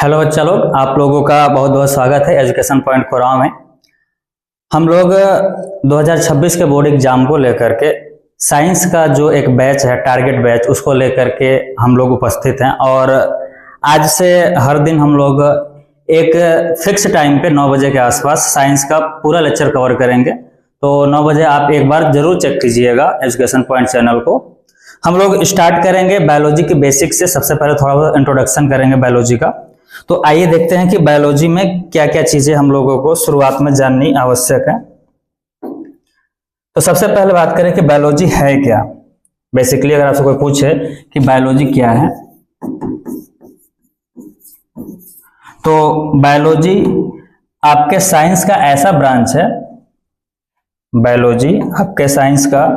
Hello बच्चा लोग, आप लोगों का बहुत बहुत स्वागत है एजुकेशन पॉइंट कोराव में। हम लोग 2026 के बोर्ड एग्जाम को लेकर के साइंस का जो एक बैच है, टारगेट बैच, उसको लेकर के हम लोग उपस्थित हैं। और आज से हर दिन हम लोग एक फिक्स टाइम पे 9 बजे के आसपास साइंस का पूरा लेक्चर कवर करेंगे। तो 9 बजे आप एक बार जरूर चेक कीजिएगा एजुकेशन पॉइंट चैनल को। हम लोग स्टार्ट करेंगे बायोलॉजी के बेसिक से। सबसे पहले थोड़ा बहुत इंट्रोडक्शन करेंगे बायोलॉजी का। तो आइए देखते हैं कि बायोलॉजी में क्या क्या चीजें हम लोगों को शुरुआत में जाननी आवश्यक है। तो सबसे पहले बात करें कि बायोलॉजी है क्या। बेसिकली अगर आपसे कोई पूछे कि बायोलॉजी क्या है, तो बायोलॉजी आपके साइंस का ऐसा ब्रांच है, बायोलॉजी आपके साइंस का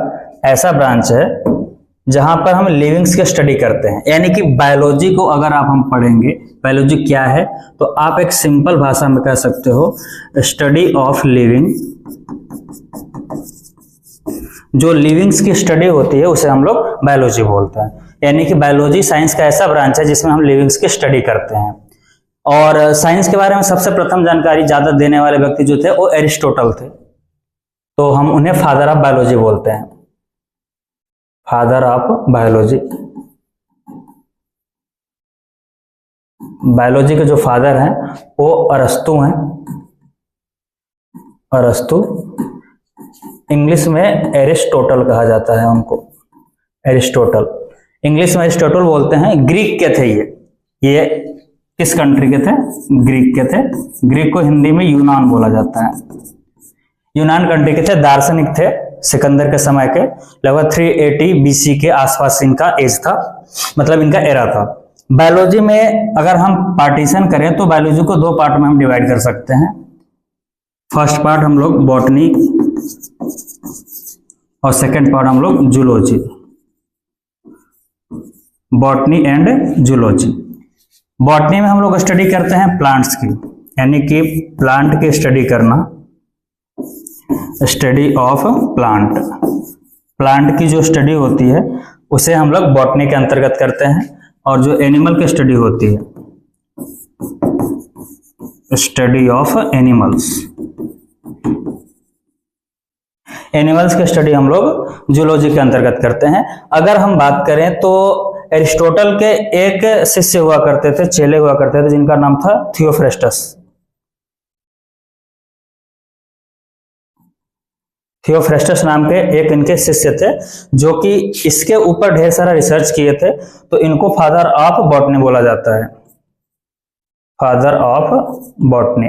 ऐसा ब्रांच है जहां पर हम लिविंग्स की स्टडी करते हैं। यानी कि बायोलॉजी को अगर हम पढ़ेंगे, बायोलॉजी क्या है, तो आप एक सिंपल भाषा में कह सकते हो स्टडी ऑफ लिविंग। जो लिविंग्स की स्टडी होती है उसे हम लोग बायोलॉजी बोलते हैं। यानी कि बायोलॉजी साइंस का ऐसा ब्रांच है जिसमें हम लिविंग्स की स्टडी करते हैं। और साइंस के बारे में सबसे प्रथम जानकारी ज्यादा देने वाले व्यक्ति जो थे वो एरिस्टोटल थे। तो हम उन्हें फादर ऑफ बायोलॉजी बोलते हैं, फादर ऑफ बायोलॉजी। बायोलॉजी के जो फादर हैं वो अरस्तु हैं। अरस्तु, इंग्लिश में एरिस्टोटल कहा जाता है उनको, एरिस्टोटल। इंग्लिश में एरिस्टोटल बोलते हैं। ग्रीक के थे ये किस कंट्री के थे? ग्रीक के थे। ग्रीक को हिंदी में यूनान बोला जाता है। यूनान कंट्री के थे, दार्शनिक थे। सिकंदर के समय के लगभग 380 बीसी के आसपास इनका एज था, मतलब इनका एरा था। बायोलॉजी में अगर हम पार्टीशन करें तो बायोलॉजी को 2 पार्ट में हम डिवाइड कर सकते हैं। फर्स्ट पार्ट हम लोग बॉटनी और सेकंड पार्ट हम लोग zoology, botany and zoology. Botany में हम लोग स्टडी करते हैं प्लांट्स की, यानी कि प्लांट की स्टडी करना, स्टडी ऑफ प्लांट। प्लांट की जो स्टडी होती है उसे हम लोग बॉटनी के अंतर्गत करते हैं। और जो एनिमल की स्टडी होती है, स्टडी ऑफ एनिमल्स, एनिमल्स की स्टडी हम लोग जूलॉजी के अंतर्गत करते हैं। अगर हम बात करें तो एरिस्टोटल के एक शिष्य हुआ करते थे, चेले हुआ करते थे, जिनका नाम था थियोफ्रेस्टस। थियोफ्रेस्टस नाम के एक इनके शिष्य थे जो कि इसके ऊपर ढेर सारा रिसर्च किए थे। तो इनको फादर ऑफ बॉटनी बोला जाता है, फादर ऑफ बॉटनी।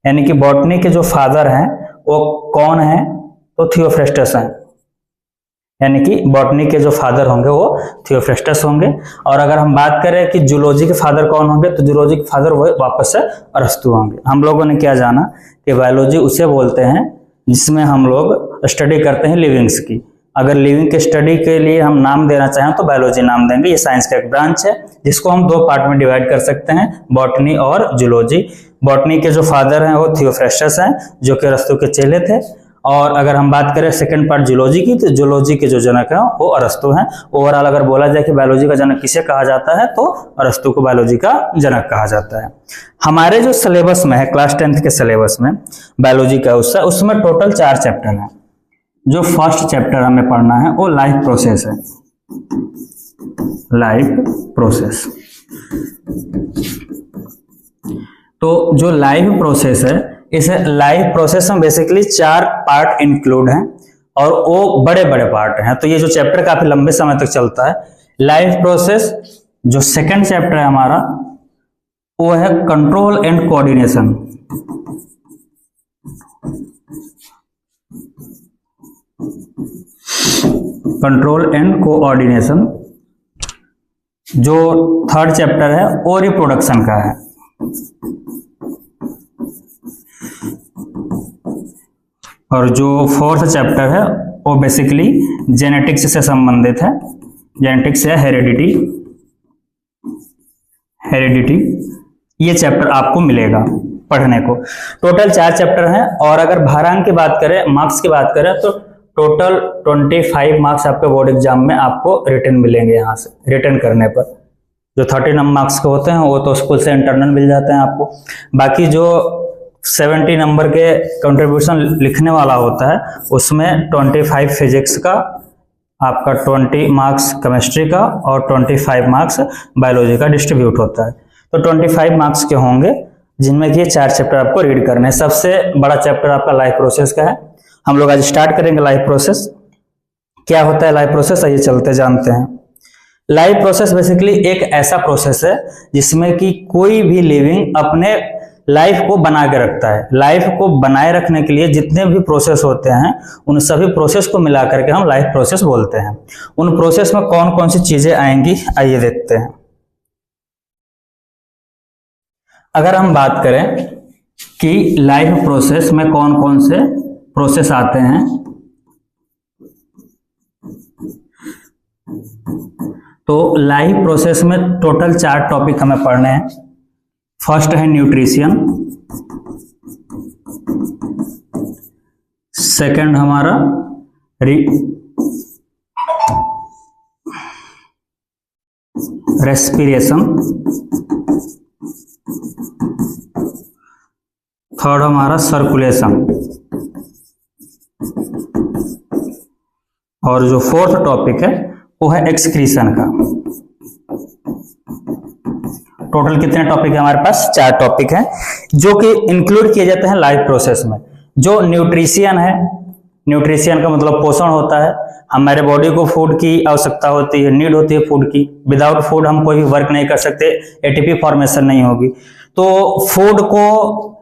यानी कि बॉटनी के जो फादर हैं वो कौन हैं? तो थियोफ्रेस्टस हैं। यानी कि बॉटनी के जो फादर होंगे वो थियोफ्रेस्टस होंगे। और अगर हम बात करें कि जूलॉजी के फादर कौन होंगे, तो जूलॉजी के फादर वो वापस से अरस्तु होंगे। हम लोगों ने क्या जाना कि बायोलॉजी उसे बोलते हैं जिसमें हम लोग स्टडी करते हैं लिविंग्स की। अगर लिविंग के स्टडी के लिए हम नाम देना चाहें तो बायोलॉजी नाम देंगे। ये साइंस का एक ब्रांच है जिसको हम 2 पार्ट में डिवाइड कर सकते हैं, बॉटनी और जूलॉजी। बॉटनी के जो फादर हैं वो थियोफ्रेस्टस हैं, जो कि अरस्तु के चेले थे। और अगर हम बात करें सेकंड पार्ट जूलॉजी की, तो जूलॉजी के जो जनक हैं वो अरस्तु हैं। ओवरऑल अगर बोला जाए कि बायोलॉजी का जनक किसे कहा जाता है, तो अरस्तु को बायोलॉजी का जनक कहा जाता है। हमारे जो सिलेबस में है, क्लास 10th के सिलेबस में बायोलॉजी का उसमें टोटल 4 चैप्टर हैं। जो फर्स्ट चैप्टर हमें पढ़ना है वो लाइफ प्रोसेस है, लाइफ प्रोसेस। तो जो लाइफ प्रोसेस है, इस लाइफ प्रोसेस में बेसिकली 4 पार्ट इंक्लूड हैं और वो बड़े बड़े पार्ट हैं। तो ये जो चैप्टर काफी लंबे समय तक चलता है। लाइफ प्रोसेस जो सेकंड चैप्टर है हमारा, वो है control and coordination. Control and coordination. जो थर्ड चैप्टर है वो रिप्रोडक्शन का है। और जो फोर्थ चैप्टर है वो बेसिकली जेनेटिक्स से संबंधित है, जेनेटिक्स या हेरिडिटी। हेरिडिटी ये चैप्टर आपको मिलेगा पढ़ने को। टोटल 4 चैप्टर हैं। और अगर भारांक की बात करें, मार्क्स की बात करें, तो टोटल 25 मार्क्स आपके बोर्ड एग्जाम में आपको रिटर्न मिलेंगे। यहाँ से रिटर्न करने पर जो 30 मार्क्स के होते हैं वो तो स्कूल से इंटरनल मिल जाते हैं आपको। बाकी जो 70 नंबर के कंट्रीब्यूशन लिखने वाला होता है उसमें 25 फिजिक्स का, आपका 20 मार्क्स केमिस्ट्री का और 25 मार्क्स बायोलॉजी का डिस्ट्रीब्यूट होता है। तो 25 मार्क्स के होंगे जिनमें कि ये 4 चैप्टर आपको रीड करने हैं। सबसे बड़ा चैप्टर आपका लाइफ प्रोसेस का है। हम लोग आज स्टार्ट करेंगे लाइफ प्रोसेस। क्या होता है लाइफ प्रोसेस, आइए चलते जानते हैं। लाइफ प्रोसेस बेसिकली एक ऐसा प्रोसेस है जिसमें कि कोई भी लिविंग अपने लाइफ को बना के रखता है। लाइफ को बनाए रखने के लिए जितने भी प्रोसेस होते हैं उन सभी प्रोसेस को मिला करके हम लाइफ प्रोसेस बोलते हैं। उन प्रोसेस में कौन कौन सी चीजें आएंगी आइए देखते हैं। अगर हम बात करें कि लाइफ प्रोसेस में कौन कौन से प्रोसेस आते हैं, तो लाइफ प्रोसेस में टोटल 4 टॉपिक हमें पढ़ने हैं। फर्स्ट है न्यूट्रिशन, सेकंड हमारा रेस्पिरेशन, थर्ड हमारा सर्कुलेशन, और जो फोर्थ टॉपिक है वो है एक्सक्रीशन का। टोटल कितने टॉपिक है हमारे पास? 4 टॉपिक हैं जो कि इंक्लूड किए जाते हैं लाइफ प्रोसेस में। जो न्यूट्रिशन है, न्यूट्रिशन का मतलब पोषण होता है। हमारे बॉडी को फूड की आवश्यकता होती है, नीड होती है फूड की। विदाउट फूड हम कोई भी वर्क नहीं कर सकते, एटीपी फॉर्मेशन नहीं होगी। तो फूड को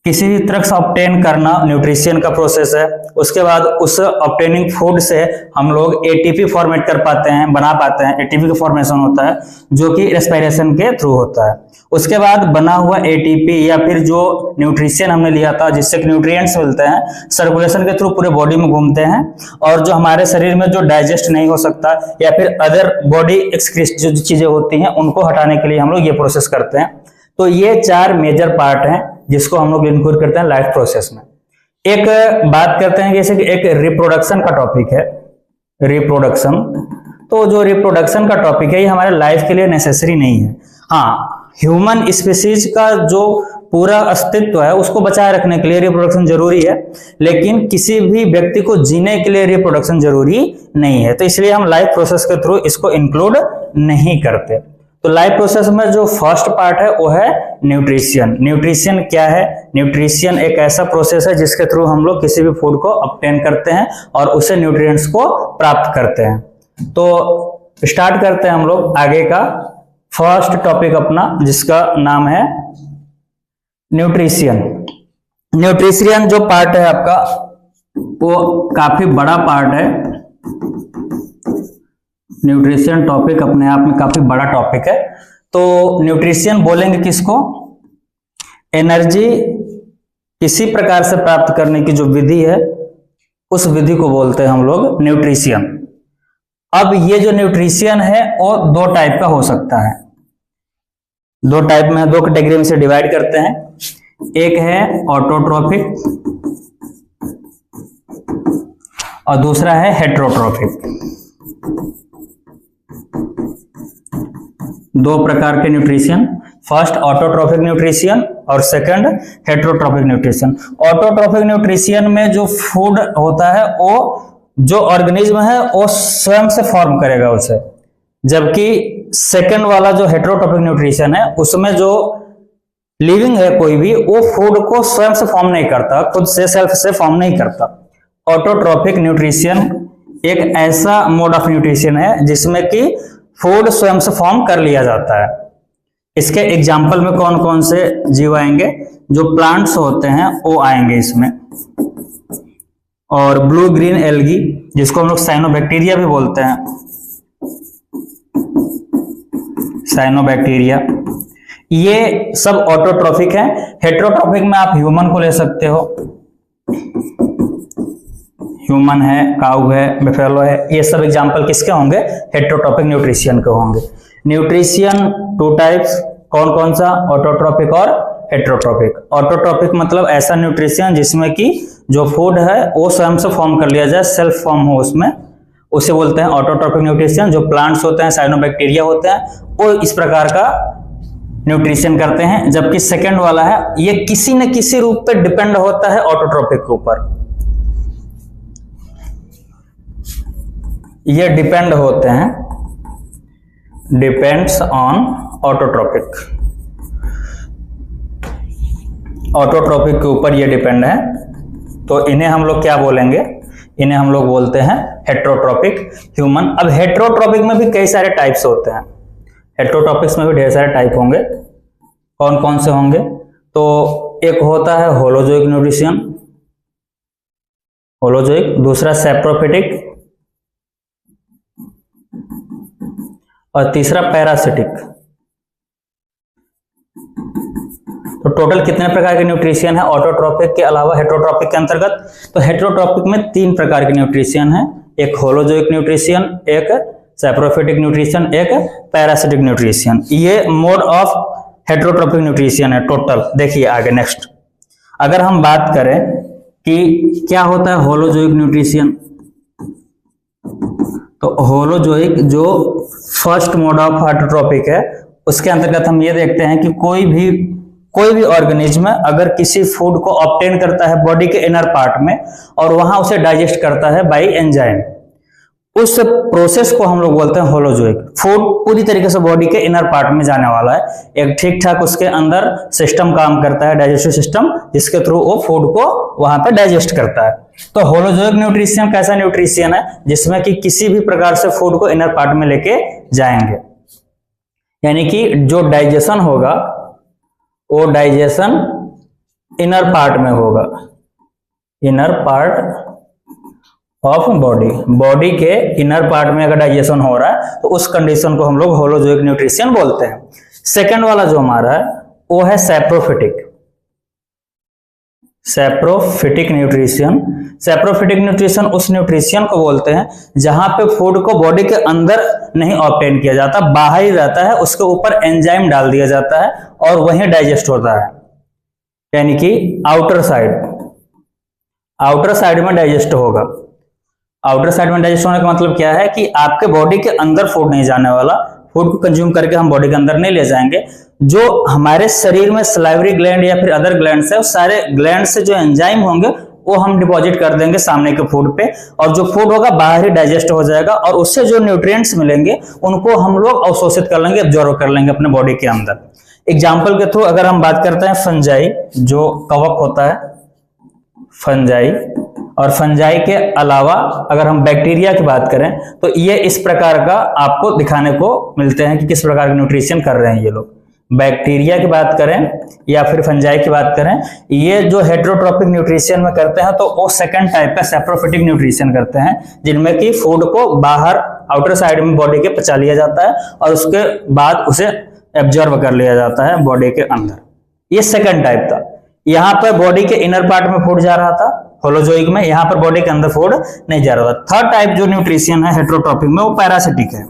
किसी भी तरह से ऑब्टेन करना न्यूट्रिशन का प्रोसेस है। उसके बाद उस ऑब्टेनिंग फूड से हम लोग एटीपी फॉर्मेट कर पाते हैं, बना पाते हैं। एटीपी का फॉर्मेशन होता है जो कि रेस्पिरेशन के थ्रू होता है। उसके बाद बना हुआ एटीपी या फिर जो न्यूट्रिशन हमने लिया था जिससे न्यूट्रिएंट्स मिलते हैं, सर्कुलेशन के थ्रू पूरे बॉडी में घूमते हैं और जो हमारे शरीर में जो डाइजेस्ट नहीं हो सकता या फिर अदर बॉडी एक्सक्रीट जो चीजें होती हैं उनको हटाने के लिए हम लोग ये प्रोसेस करते हैं। तो ये 4 मेजर पार्ट हैं जिसको हम लोग इंक्लूड करते हैं लाइफ प्रोसेस में। एक बात करते हैं जैसे कि एक रिप्रोडक्शन का टॉपिक है, रिप्रोडक्शन। तो जो रिप्रोडक्शन का टॉपिक है ये हमारे लाइफ के लिए नेसेसरी नहीं है। हाँ, ह्यूमन स्पीसीज का जो पूरा अस्तित्व है उसको बचाए रखने के लिए रिप्रोडक्शन जरूरी है, लेकिन किसी भी व्यक्ति को जीने के लिए रिप्रोडक्शन जरूरी नहीं है। तो इसलिए हम लाइफ प्रोसेस के थ्रू इसको इंक्लूड नहीं करते। तो लाइफ प्रोसेस में जो फर्स्ट पार्ट है वो है न्यूट्रिशन। न्यूट्रिशन क्या है? न्यूट्रिशन एक ऐसा प्रोसेस है जिसके थ्रू हम लोग किसी भी फूड को ऑब्टेन करते हैं और उससे न्यूट्रिएंट्स को प्राप्त करते हैं। तो स्टार्ट करते हैं हम लोग आगे का फर्स्ट टॉपिक अपना, जिसका नाम है न्यूट्रिशन। न्यूट्रिशन जो पार्ट है आपका वो काफी बड़ा पार्ट है। न्यूट्रिशन टॉपिक अपने आप में काफी बड़ा टॉपिक है। तो न्यूट्रिशन बोलेंगे किसको? एनर्जी किसी प्रकार से प्राप्त करने की जो विधि है उस विधि को बोलते हैं हम लोग न्यूट्रिशन। अब ये जो न्यूट्रिशन है वो 2 टाइप का हो सकता है। 2 टाइप में, 2 कैटेगरी में से डिवाइड करते हैं। एक है ऑटोट्रॉफिक और दूसरा है हेटेरोट्रॉफिक। 2 प्रकार के न्यूट्रिशन, फर्स्ट ऑटोट्रॉफिक न्यूट्रिशन और second heterotrophic nutrition. Autotrophic nutrition में जो फूड होता है वो जो ऑर्गेनिज्म है वो स्वयं से फॉर्म करेगा उसे, जबकि सेकंड वाला जो हेटेरोट्रॉफिक न्यूट्रिशन है उसमें जो लिविंग है कोई भी वो फूड को स्वयं से फॉर्म नहीं करता, खुद से सेल्फ से फॉर्म नहीं करता। ऑटोट्रॉफिक न्यूट्रिशन एक ऐसा मोड ऑफ न्यूट्रिशन है जिसमें कि फूड स्वयं से फॉर्म कर लिया जाता है। इसके एग्जाम्पल में कौन कौन से जीव आएंगे? जो प्लांट्स होते हैं वो आएंगे इसमें, और ब्लू ग्रीन एल्गी जिसको हम लोग साइनोबैक्टीरिया भी बोलते हैं, साइनोबैक्टीरिया, ये सब ऑटोट्रॉफिक है। हेटेरोट्रॉफिक में आप ह्यूमन को ले सकते हो, ह्यूमन है, काऊ है, बिफेलो है, ये सब एग्जांपल किसके होंगे? हेटेरोट्रॉफिक न्यूट्रिशन के होंगे। न्यूट्रिशन 2 टाइप्स, कौन कौन सा? ऑटोट्रॉफिक और हेटेरोट्रॉफिक। ऑटोट्रॉफिक मतलब ऐसा न्यूट्रिशन जिसमें कि जो फूड है वो स्वयं से फॉर्म कर लिया जाए, सेल्फ फॉर्म हो उसमें, उसे बोलते हैं ऑटोट्रॉपिक न्यूट्रिशन। जो प्लांट्स होते हैं, साइनोबैक्टीरिया होते हैं, वो इस प्रकार का न्यूट्रिशन करते हैं। जबकि सेकंड वाला है, ये किसी न किसी रूप पे डिपेंड होता है ऑटोट्रॉपिक के ऊपर, ये डिपेंड होते हैं, डिपेंड्स ऑन ऑटोट्रॉपिक, ऑटोट्रॉपिक के ऊपर ये डिपेंड है। तो इन्हें हम लोग क्या बोलेंगे, इन्हें हम लोग बोलते हैं हेट्रोट्रॉपिक ह्यूमन। अब हेट्रोट्रॉपिक में भी कई सारे टाइप्स होते हैं, हेट्रोट्रॉपिक्स में भी ढेर सारे टाइप होंगे। कौन कौन से होंगे, तो एक होता है होलोजोइक न्यूट्रिशन, होलोजोइक, दूसरा सैप्रोफिटिक और तीसरा पैरासिटिक। तो टोटल कितने प्रकार के न्यूट्रिशन है ऑटोट्रॉपिक के अलावा हेट्रोट्रॉपिक के अंतर्गत? तो हेट्रोट्रॉपिक में 3 प्रकार के न्यूट्रिशन है, एक होलोजोइक न्यूट्रिशन, एक सैप्रोफिटिक न्यूट्रिशन, एक पैरासिटिक न्यूट्रिशन। ये मोड ऑफ हेट्रोट्रॉपिक न्यूट्रिशन है टोटल। देखिए आगे नेक्स्ट, अगर हम बात करें कि क्या होता है होलोजोइक न्यूट्रिशन, तो होलोजोइक जो फर्स्ट मोड ऑफ हेट्रोट्रॉपिक है, उसके अंतर्गत हम ये देखते हैं कि कोई भी ऑर्गेनिज्म अगर किसी फूड को ऑब्टेन करता है बॉडी के इनर पार्ट में और वहां उसे डाइजेस्ट करता है बाय एंजाइम, उस प्रोसेस को हम लोग बोलते हैं होलोजोइक। फूड पूरी तरीके से बॉडी के इनर पार्ट में जाने वाला है, एक ठीक ठाक उसके अंदर सिस्टम काम करता है, डाइजेस्टिव सिस्टम, जिसके थ्रू वो फूड को वहां पे डाइजेस्ट करता है। तो होलोजोइक न्यूट्रिशन कैसा न्यूट्रिशन है, जिसमें कि किसी भी प्रकार से फूड को इनर पार्ट में लेके जाएंगे, यानी कि जो डाइजेशन होगा वो डाइजेशन इनर पार्ट में होगा, इनर पार्ट ऑफ बॉडी के इनर पार्ट में अगर डाइजेशन हो रहा है तो उस कंडीशन को हम लोग होलोजोइक न्यूट्रिशन बोलते हैं। सेकंड वाला जो हमारा है वो है saprophytic, saprophytic nutrition. Saprophytic nutrition उस न्यूट्रिशन को बोलते हैं जहां पे फूड को बॉडी के अंदर नहीं ऑब्टेन किया जाता, बाहर ही रहता है, उसके ऊपर एंजाइम डाल दिया जाता है और वहीं डाइजेस्ट होता है, यानी कि आउटर साइड में डाइजेस्ट होगा। आउटर साइड में डाइजेस्ट होने का मतलब क्या है कि आपके बॉडी के अंदर फूड नहीं जाने वाला, फूड को कंज्यूम करके हम बॉडी के अंदर नहीं ले जाएंगे। जो हमारे शरीर में सलाइवरी ग्लैंड या फिर अदर ग्लैंड्स है, उस सारे ग्लैंड से जो एंजाइम होंगे वो हम डिपॉजिट कर देंगे सामने के फूड पे, और जो फूड होगा बाहर ही डाइजेस्ट हो जाएगा और उससे जो न्यूट्रिएंट्स मिलेंगे उनको हम लोग अवशोषित कर लेंगे, एब्जॉर्ब कर लेंगे अपने बॉडी के अंदर। एग्जाम्पल के थ्रू अगर हम बात करते हैं फंजाई, जो कवक होता है फंजाई, और फंजाई के अलावा अगर हम बैक्टीरिया की बात करें तो ये इस प्रकार का आपको दिखाने को मिलते हैं कि किस प्रकार के न्यूट्रिशन कर रहे हैं ये लोग। बैक्टीरिया की बात करें या फिर फंजाई की बात करें, ये जो हेट्रोट्रॉपिक न्यूट्रिशन में करते हैं तो वो सेकंड टाइप का सैप्रोफिटिक न्यूट्रिशन करते हैं, जिनमें कि फूड को बाहर आउटर साइड में बॉडी के पचा लिया जाता है और उसके बाद उसे एब्जॉर्ब कर लिया जाता है बॉडी के अंदर। ये सेकंड टाइप था। यहाँ पर बॉडी के इनर पार्ट में फूड जा रहा था होलोजोइक में, यहाँ पर बॉडी के अंदर फूड नहीं जा रहा था। थर्ड टाइप जो न्यूट्रिशन है हेट्रोट्रॉपिक में वो पैरासिटिक है,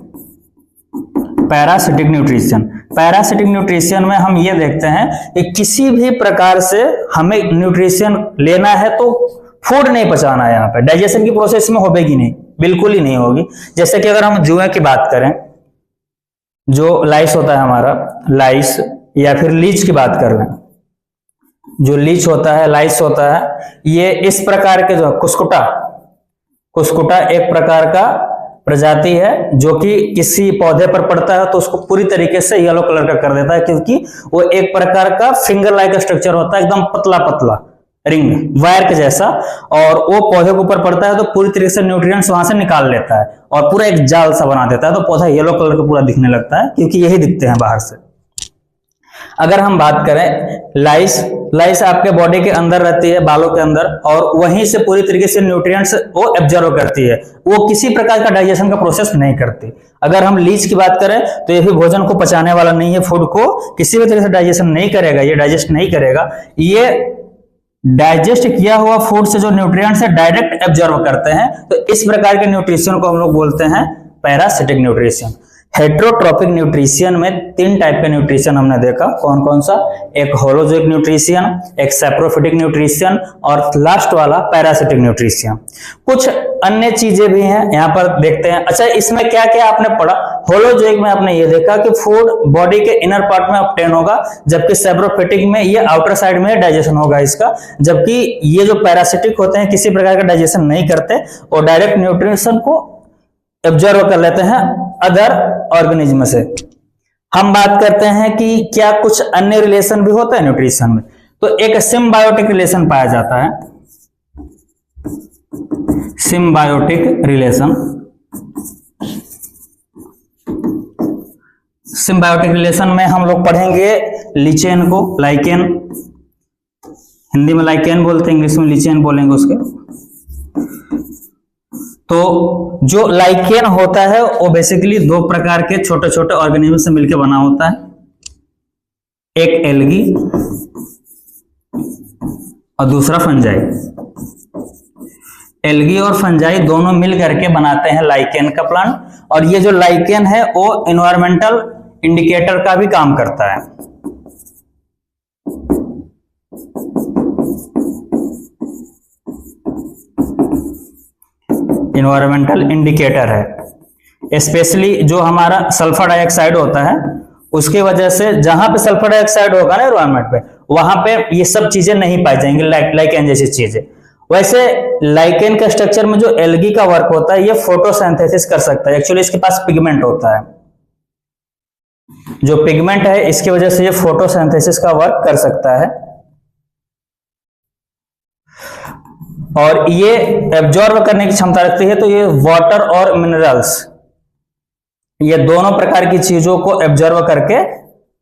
पैरासिटिक न्यूट्रिशन। पैरासिटिक न्यूट्रिशन में हम ये देखते हैं कि किसी भी प्रकार से हमें न्यूट्रिशन लेना है तो फूड नहीं पचाना है, यहाँ पे डाइजेशन की प्रोसेस में होगी नहीं, बिल्कुल ही नहीं होगी। जैसे कि अगर हम जुए की बात करें, जो लाइस होता है हमारा, लाइस या फिर लीच की बात कर रहे हैं, जो लीच होता है, लाइस होता है, ये इस प्रकार के जो कुस्कुटा एक प्रकार का प्रजाति है जो कि किसी पौधे पर पड़ता है तो उसको पूरी तरीके से येलो कलर का कर देता है, क्योंकि वो एक प्रकार का फिंगर लाइक स्ट्रक्चर होता है, एकदम पतला पतला रिंग वायर के जैसा, और वो पौधे के ऊपर पड़ता है तो पूरी तरीके से न्यूट्रिएंट्स वहां से निकाल लेता है और पूरा एक जाल सा बना देता है, तो पौधा येलो कलर का पूरा दिखने लगता है, क्योंकि यही दिखते हैं बाहर से। अगर हम बात करें लाइस आपके बॉडी के अंदर रहती है, बालों के अंदर, और वहीं से पूरी तरीके से न्यूट्रिएंट्स वो एब्जॉर्ब करती है, वो किसी प्रकार का डाइजेशन का प्रोसेस नहीं करती। अगर हम लीच की बात करें तो ये भी भोजन को पचाने वाला नहीं है, फूड को किसी भी तरह से डाइजेशन नहीं करेगा, ये डाइजेस्ट नहीं करेगा, ये डाइजेस्ट किया हुआ फूड से जो न्यूट्रिएंट्स है डायरेक्ट एब्जॉर्ब करते हैं। तो इस प्रकार के न्यूट्रिशन को हम लोग बोलते हैं पैरासिटिक न्यूट्रिशन। हेट्रोट्रॉपिक न्यूट्रिशन में 3 टाइप के न्यूट्रिशन हमने देखा, कौन कौन सा, एक होलोजोइक न्यूट्रिशन, एक सैप्रोफिटिक न्यूट्रिशन और लास्ट वाला पैरासिटिक न्यूट्रिशन। कुछ अन्य चीजें भी हैं यहाँ पर देखते हैं। अच्छा, इसमें क्या क्या आपने पढ़ा? होलोजोइक में आपने ये देखा कि फूड बॉडी के इनर पार्ट में ऑब्टेन होगा, जबकि सैप्रोफिटिक में ये आउटर साइड में डाइजेशन होगा इसका, जबकि ये जो पैरासिटिक होते हैं किसी प्रकार का डाइजेशन नहीं करते और डायरेक्ट न्यूट्रिशन को एब्जॉर्व कर लेते हैं अदर ऑर्गेनिज्म से। हम बात करते हैं कि क्या कुछ अन्य रिलेशन भी होता है न्यूट्रिशन में, तो एक सिम्बायोटिक रिलेशन पाया जाता है। सिम्बायोटिक रिलेशन, सिम्बायोटिक रिलेशन में हम लोग पढ़ेंगे लिचेन को, लाइकेन, हिंदी में लाइकेन बोलते हैं, इंग्लिश में लिचेन बोलेंगे उसके। तो जो लाइकेन होता है वो बेसिकली 2 प्रकार के छोटे छोटे ऑर्गेनिज्म से मिलकर बना होता है, एक एल्गी और दूसरा फंजाई। एल्गी और फंजाई दोनों मिल करके बनाते हैं लाइकेन का प्लांट, और ये जो लाइकेन है वो एनवायरमेंटल इंडिकेटर का भी काम करता है। इन्वायरमेंटल इंडिकेटर है, स्पेशली जो हमारा सल्फर डाइऑक्साइड होता है उसकी वजह से, जहां पे सल्फर डाइऑक्साइड होगा ना एनवायरमेंट पे, वहां पे ये सब चीजें नहीं पाई जाएंगी, लाइकेन जैसी चीजें। वैसे लाइकेन का स्ट्रक्चर में जो एल्गी का वर्क होता है, ये फोटोसिंथेसिस कर सकता है। एक्चुअली इसके पास पिगमेंट होता है, जो पिगमेंट है इसकी वजह से ये फोटोसिंथेसिस का वर्क कर सकता है, और ये एब्जॉर्ब करने की क्षमता रखती है। तो ये वाटर और मिनरल्स, ये दोनों प्रकार की चीजों को एब्जॉर्ब करके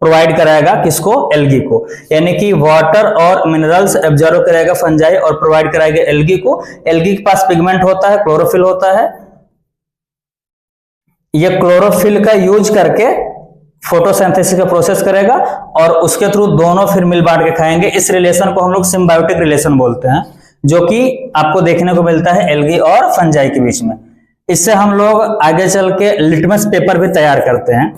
प्रोवाइड कराएगा किसको? एल्गी को। यानी कि वाटर और मिनरल्स एब्जॉर्ब करेगा फंजाई और प्रोवाइड कराएगा एल्गी को। एल्गी के पास पिगमेंट होता है, क्लोरोफिल होता है, ये क्लोरोफिल का यूज करके फोटोसिंथेसिस का प्रोसेस करेगा और उसके थ्रू दोनों फिर मिल बांट के खाएंगे। इस रिलेशन को हम लोग सिम्बायोटिक रिलेशन बोलते हैं, जो कि आपको देखने को मिलता है एल्गी और फंजाई के बीच में। इससे हम लोग आगे चल के लिटमस पेपर भी तैयार करते हैं।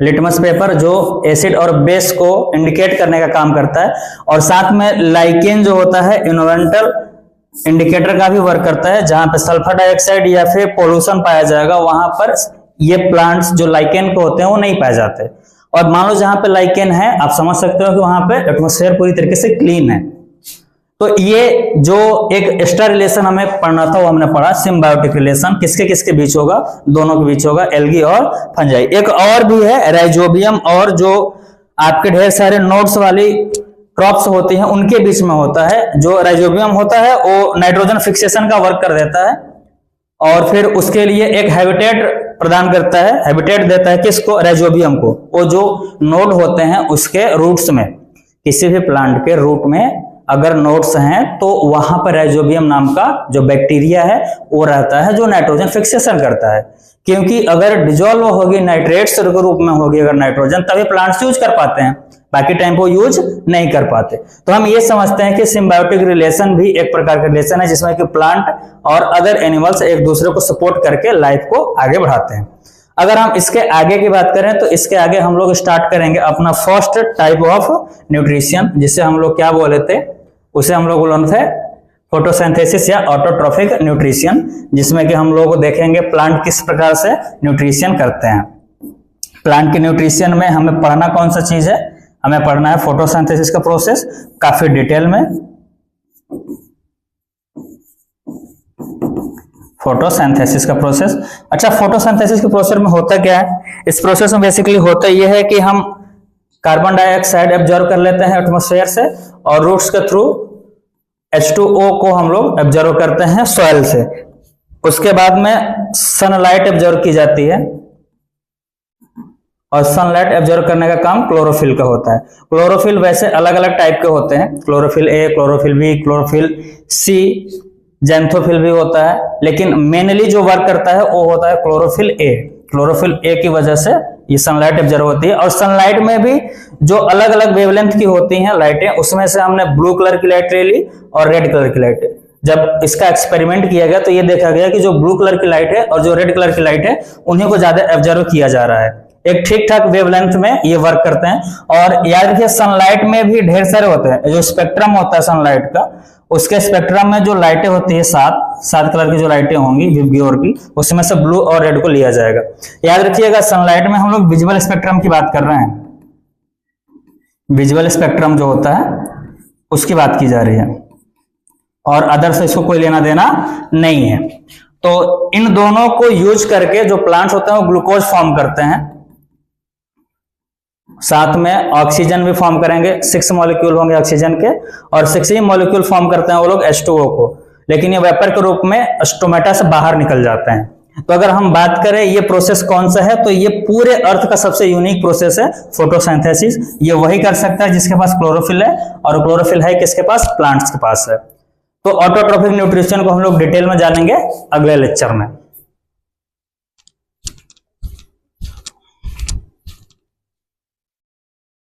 लिटमस पेपर जो एसिड और बेस को इंडिकेट करने का काम करता है, और साथ में लाइकेन जो होता है एनवायरमेंटल इंडिकेटर का भी वर्क करता है। जहां पे सल्फर डाइऑक्साइड या फिर पोल्यूशन पाया जाएगा, वहां पर ये प्लांट्स जो लाइकेन को होते हैं वो नहीं पाए जाते। और मान लो जहां पे लाइकेन है, आप समझ सकते हो कि वहां पे एटमॉस्फेयर पूरी तरीके से क्लीन है। तो ये जो एक एक्स्ट्रा रिलेशन हमें पढ़ना था वो हमने पढ़ा, सिम्बायोटिक रिलेशन किसके किसके बीच होगा? दोनों के बीच होगा, एल्गी और फंजाई। एक और भी है राइजोबियम, और जो आपके ढेर सारे नोड्स वाली क्रॉप्स होती हैं उनके बीच में होता है। जो राइजोबियम होता है वो नाइट्रोजन फिक्सेशन का वर्क कर देता है, और फिर उसके लिए एक हैबिटेट प्रदान करता है, हैबिटेट देता है किसको? राइजोबियम को। वो जो नोड होते हैं उसके रूट्स में, किसी भी प्लांट के रूट में अगर नोड्स हैं तो वहां पर राइजोबियम नाम का जो बैक्टीरिया है वो रहता है, जो नाइट्रोजन फिक्सेशन करता है। क्योंकि अगर डिजोल्व होगी, नाइट्रेट्स के रूप में होगी अगर नाइट्रोजन, तभी प्लांट्स यूज कर पाते हैं, बाकी टाइम को यूज नहीं कर पाते। तो हम ये समझते हैं कि सिम्बायोटिक रिलेशन भी एक प्रकार का रिलेशन है जिसमें कि प्लांट और अदर एनिमल्स एक दूसरे को सपोर्ट करके लाइफ को आगे बढ़ाते हैं। अगर हम इसके आगे की बात करें तो इसके आगे हम लोग स्टार्ट करेंगे अपना फर्स्ट टाइप ऑफ न्यूट्रिशन, जिसे हम लोग क्या बोले थे? उसे हम लोग बोलते थे फोटोसिंथेसिस या ऑटोट्रॉफिक न्यूट्रिशन, जिसमें कि हम लोग देखेंगे प्लांट किस प्रकार से न्यूट्रिशन करते हैं। प्लांट के न्यूट्रिशन में हमें पढ़ना कौन सा चीज है? हमें पढ़ना है फोटोसिंथेसिस का प्रोसेस काफी डिटेल में। फोटोसिंथेसिस का प्रोसेस, अच्छा फोटोसिंथेसिस के प्रोसेस में होता क्या है? इस प्रोसेस में बेसिकली होता यह है कि हम कार्बन डाइऑक्साइड एब्जॉर्ब कर लेते हैं एटमॉस्फेयर से, और रूट्स के थ्रू H2O को हम लोग एब्जॉर्ब करते हैं सॉइल से। उसके बाद में सनलाइट एब्जॉर्ब की जाती है, और सनलाइट एब्जॉर्ब करने का काम क्लोरोफिल का होता है। क्लोरोफिल वैसे अलग अलग टाइप के होते हैं, chlorophyll A, chlorophyll B, chlorophyll C, xanthophyll भी होता है, लेकिन मेनली जो वर्क करता है वो होता है क्लोरोफिल ए। क्लोरोफिल ए की वजह से ये सनलाइट एब्जॉर्ब होती है। और सनलाइट में भी जो अलग अलग वेवलेंथ की होती हैं लाइटें, उसमें से हमने ब्लू कलर की लाइट ले ली और रेड कलर की लाइट। जब इसका एक्सपेरिमेंट किया गया तो ये देखा गया कि जो ब्लू कलर की लाइट है और जो रेड कलर की लाइट है उन्हीं को ज्यादा ऑब्जर्व किया जा रहा है, एक ठीक ठाक वेवलेंथ में ये वर्क करते हैं। और याद रखिए सनलाइट में भी ढेर सारे होते हैं, जो स्पेक्ट्रम होता है सनलाइट का, उसके स्पेक्ट्रम में जो लाइटें होती है सात कलर की जो लाइटें होंगी विबग्योर की, उसमें से ब्लू और रेड को लिया जाएगा। याद रखिएगा सनलाइट में हम लोग विजुअल स्पेक्ट्रम की बात कर रहे हैं, विजुअल स्पेक्ट्रम जो होता है उसकी बात की जा रही है, और अदर से इसको कोई लेना देना नहीं है। तो इन दोनों को यूज करके जो प्लांट्स होते हैं वो ग्लूकोज फॉर्म करते हैं, साथ में ऑक्सीजन भी फॉर्म करेंगे, 6 मॉलिक्यूल होंगे ऑक्सीजन के, और 6 ही मॉलिक्यूल फॉर्म करते हैं वो लोग H2O को, लेकिन ये वेपर के रूप में स्टोमेटा से बाहर निकल जाते हैं। तो अगर हम बात करें ये प्रोसेस कौन सा है, तो ये पूरे अर्थ का सबसे यूनिक प्रोसेस है फोटोसिंथेसिस। ये वही कर सकता है जिसके पास क्लोरोफिल है, और क्लोरोफिल है किसके पास, प्लांट्स के पास है। तो ऑटोट्रोफिक न्यूट्रिशन को हम लोग डिटेल में जानेंगे अगले लेक्चर में।